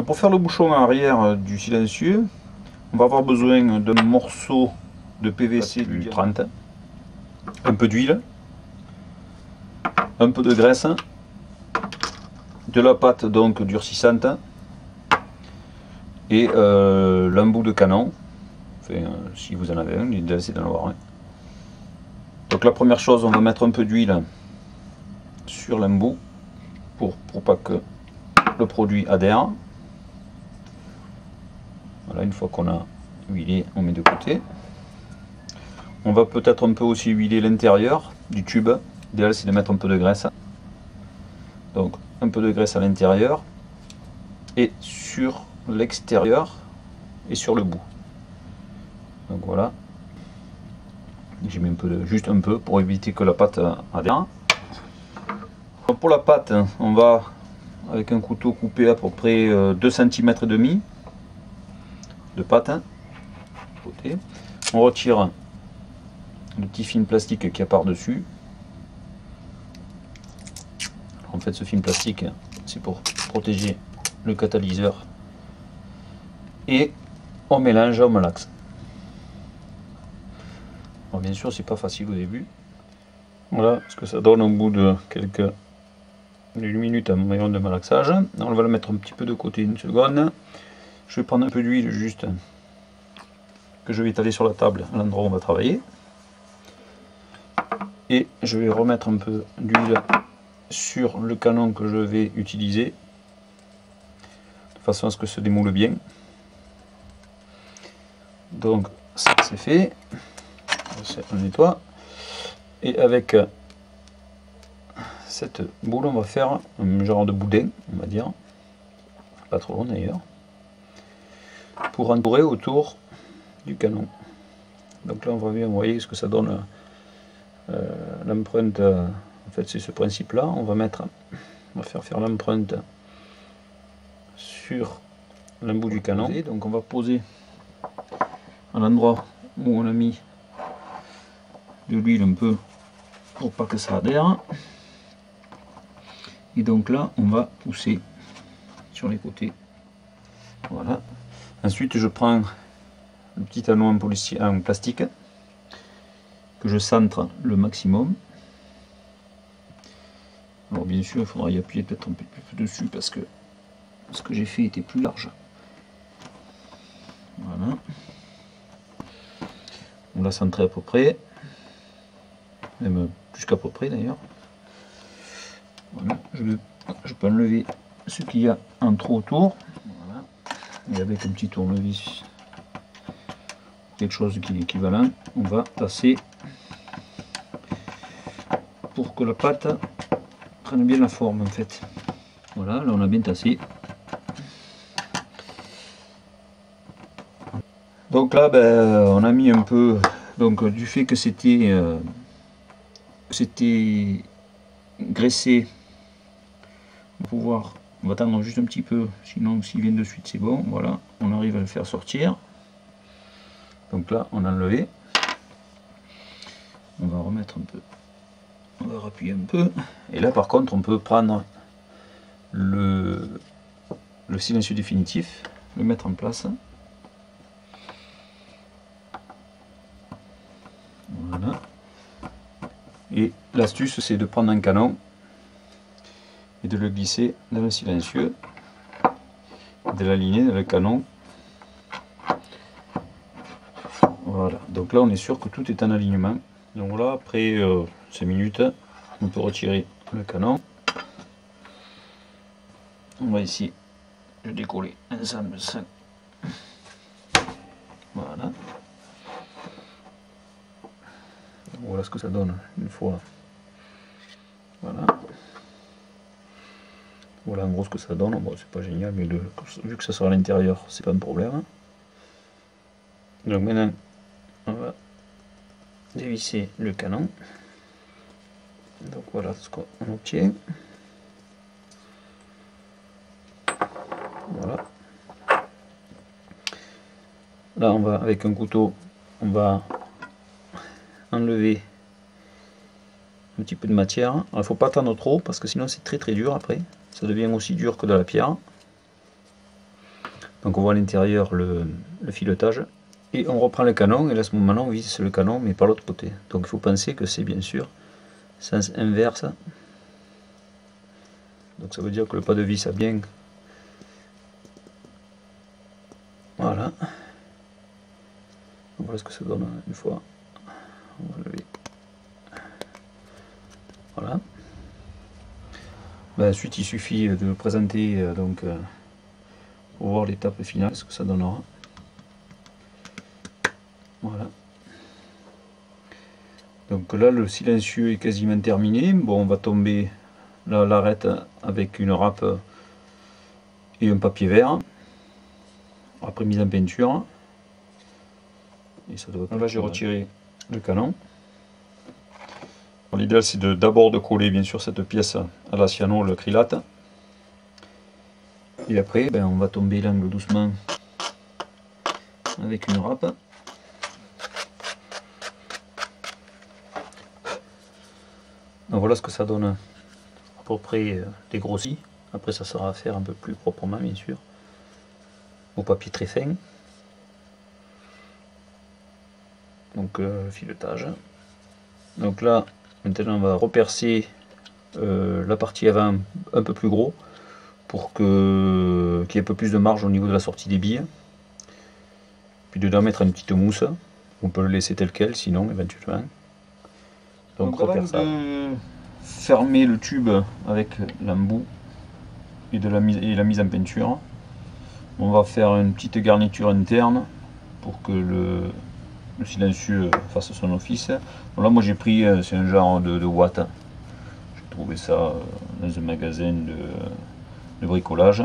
Pour faire le bouchon arrière du silencieux, on va avoir besoin d'un morceau de PVC du 30, un peu d'huile, un peu de graisse, de la pâte donc durcissante et l'embout de canon. Enfin, si vous en avez un, l'idéal c'est d'en avoir un. Donc la première chose, on va mettre un peu d'huile sur l'embout pour pas que le produit adhère. Voilà, une fois qu'on a huilé, on met de côté. On va peut-être un peu aussi huiler l'intérieur du tube. L'idéal c'est de mettre un peu de graisse. Donc un peu de graisse à l'intérieur et sur l'extérieur et sur le bout. Donc voilà. J'ai mis un peu juste un peu pour éviter que la pâte adhère. Pour la pâte, on va avec un couteau couper à peu près 2 cm et demi de pâte. Côté. On retire le petit film plastique qu'il y a par dessus. En fait, ce film plastique, c'est pour protéger le catalyseur. Et on mélange, on malaxe. Alors bien sûr, c'est pas facile au début. Voilà ce que ça donne au bout de quelques minutes à mon rayon de malaxage. On va le mettre un petit peu de côté une seconde. Je vais prendre un peu d'huile juste que je vais étaler sur la table à l'endroit où on va travailler. Et je vais remettre un peu d'huile sur le canon que je vais utiliser de façon à ce que ça démoule bien. Donc ça c'est fait, on nettoie et avec cette boule on va faire un genre de boudin, on va dire, pas trop long d'ailleurs, pour entourer autour du canon. Donc là on va bien voir ce que ça donne l'empreinte. En fait, c'est ce principe-là. On va faire l'empreinte sur l'embout du canon. Donc, on va poser à l'endroit où on a mis de l'huile un peu pour pas que ça adhère. Et donc là, on va pousser sur les côtés. Voilà. Ensuite, je prends le petit anneau en plastique que je centre le maximum. Alors bien sûr, il faudra y appuyer peut-être un peu plus dessus parce que ce que j'ai fait était plus large. Voilà. On l'a centré à peu près, même plus qu'à peu près d'ailleurs. Voilà. Je peux enlever ce qu'il y a en trop autour. Voilà. Et avec un petit tournevis, quelque chose qui est équivalent, on va passer pour que la pâte prenne bien la forme en fait. Voilà, là on a bien tassé. Donc là on a mis un peu, donc du fait que c'était graissé, on va attendre juste un petit peu, sinon s'il vient de suite c'est bon. Voilà, on arrive à le faire sortir. Donc là on a enlevé, on va remettre un peu. On va rappuyer un peu. Et là par contre on peut prendre le silencieux définitif, le mettre en place. Voilà. Et l'astuce c'est de prendre un canon et de le glisser dans le silencieux, de l'aligner dans le canon. Voilà. Donc là on est sûr que tout est en alignement. Donc là après 5 minutes, on peut retirer le canon. On va ici le décoller ensemble ça. Voilà. Voilà ce que ça donne une fois. Voilà. Voilà en gros ce que ça donne. Bon, c'est pas génial, mais vu que ça sera à l'intérieur, c'est pas un problème. Donc maintenant, on va dévisser le canon. Donc voilà ce qu'on obtient. Voilà. Là on va avec un couteau, on va enlever un petit peu de matière. Alors, il ne faut pas attendre trop parce que sinon c'est très dur après. Ça devient aussi dur que de la pierre. Donc on voit à l'intérieur le filetage. Et on reprend le canon, et là à ce moment-là on visse le canon, mais par l'autre côté. Donc il faut penser que c'est bien sûr sens inverse. Donc ça veut dire que le pas de vis a bien... Voilà. Voilà ce que ça donne une fois. On va lever. Voilà. Ben, ensuite il suffit de le présenter pour voir l'étape finale, ce que ça donnera. Voilà. Donc là le silencieux est quasiment terminé. Bon, on va tomber l'arête avec une râpe et un papier vert après mise en peinture. Et ça doit... Là j'ai retiré le canon. L'idéal c'est d'abord de coller bien sûr cette pièce à la cyano, le acrylate. Et après ben, on va tomber l'angle doucement avec une râpe. Donc voilà ce que ça donne à peu près dégrossi. Après ça sera à faire un peu plus proprement bien sûr, au papier très fin. Donc filetage. Donc là maintenant on va repercer la partie avant un peu plus gros pour qu'il y ait un peu plus de marge au niveau de la sortie des billes. Puis dedans mettre une petite mousse. On peut le laisser tel quel sinon éventuellement. Donc avant de fermer le tube avec l'embout et la mise en peinture, on va faire une petite garniture interne pour que le silencieux fasse son office. Donc là moi j'ai pris, c'est un genre de watts. J'ai trouvé ça dans un magasin de bricolage.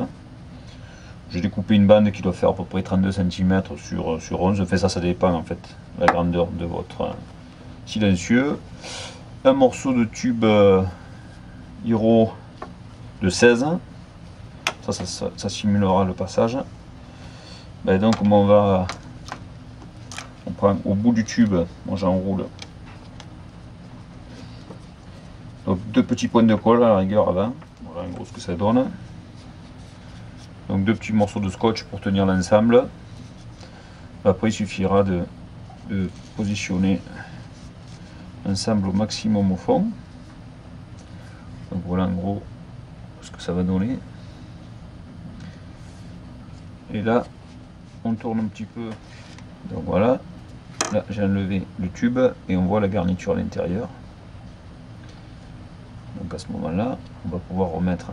J'ai découpé une bande qui doit faire à peu près 32 cm sur 11. Enfin ça dépend en fait la grandeur de votre silencieux. Un morceau de tube Hero de 16. Ça simulera le passage. Ben donc on prend au bout du tube, moi j'enroule donc 2 petits points de colle à la rigueur avant. Voilà en gros ce que ça donne. Donc 2 petits morceaux de scotch pour tenir l'ensemble. Après il suffira de positionner l'ensemble au maximum au fond. Donc voilà en gros ce que ça va donner. Et là on tourne un petit peu. Donc voilà, là j'ai enlevé le tube et on voit la garniture à l'intérieur. Donc à ce moment là on va pouvoir remettre,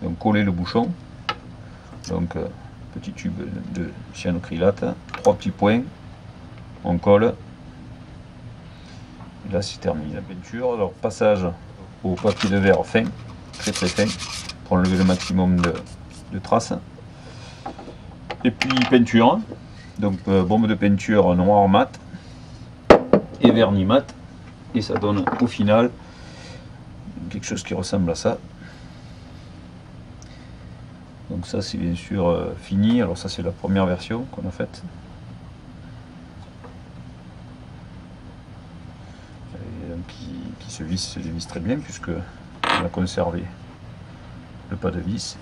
donc coller le bouchon. Donc petit tube de cyanocrylate, 3 petits points, on colle. Et là c'est terminé la peinture. Alors passage au papier de verre fin, très fin, pour enlever le maximum de traces. Et puis peinture, donc bombe de peinture noir mat et vernis mat, et ça donne au final quelque chose qui ressemble à ça. Donc ça c'est bien sûr fini. Alors ça c'est la première version qu'on a faite. Qui se dévisse très bien puisque on a conservé le pas de vis.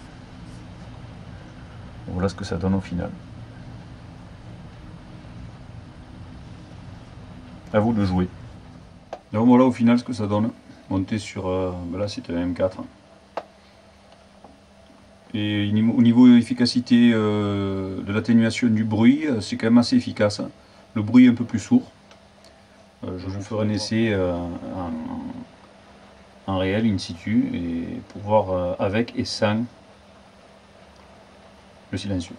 Voilà ce que ça donne au final. À vous de jouer. Donc voilà au final ce que ça donne. Monté sur, là c'était un M4. Et au niveau efficacité de l'atténuation du bruit, c'est quand même assez efficace. Le bruit est un peu plus sourd. Je vous ferai un essai en réel, in situ, et pour voir avec et sans le silencieux.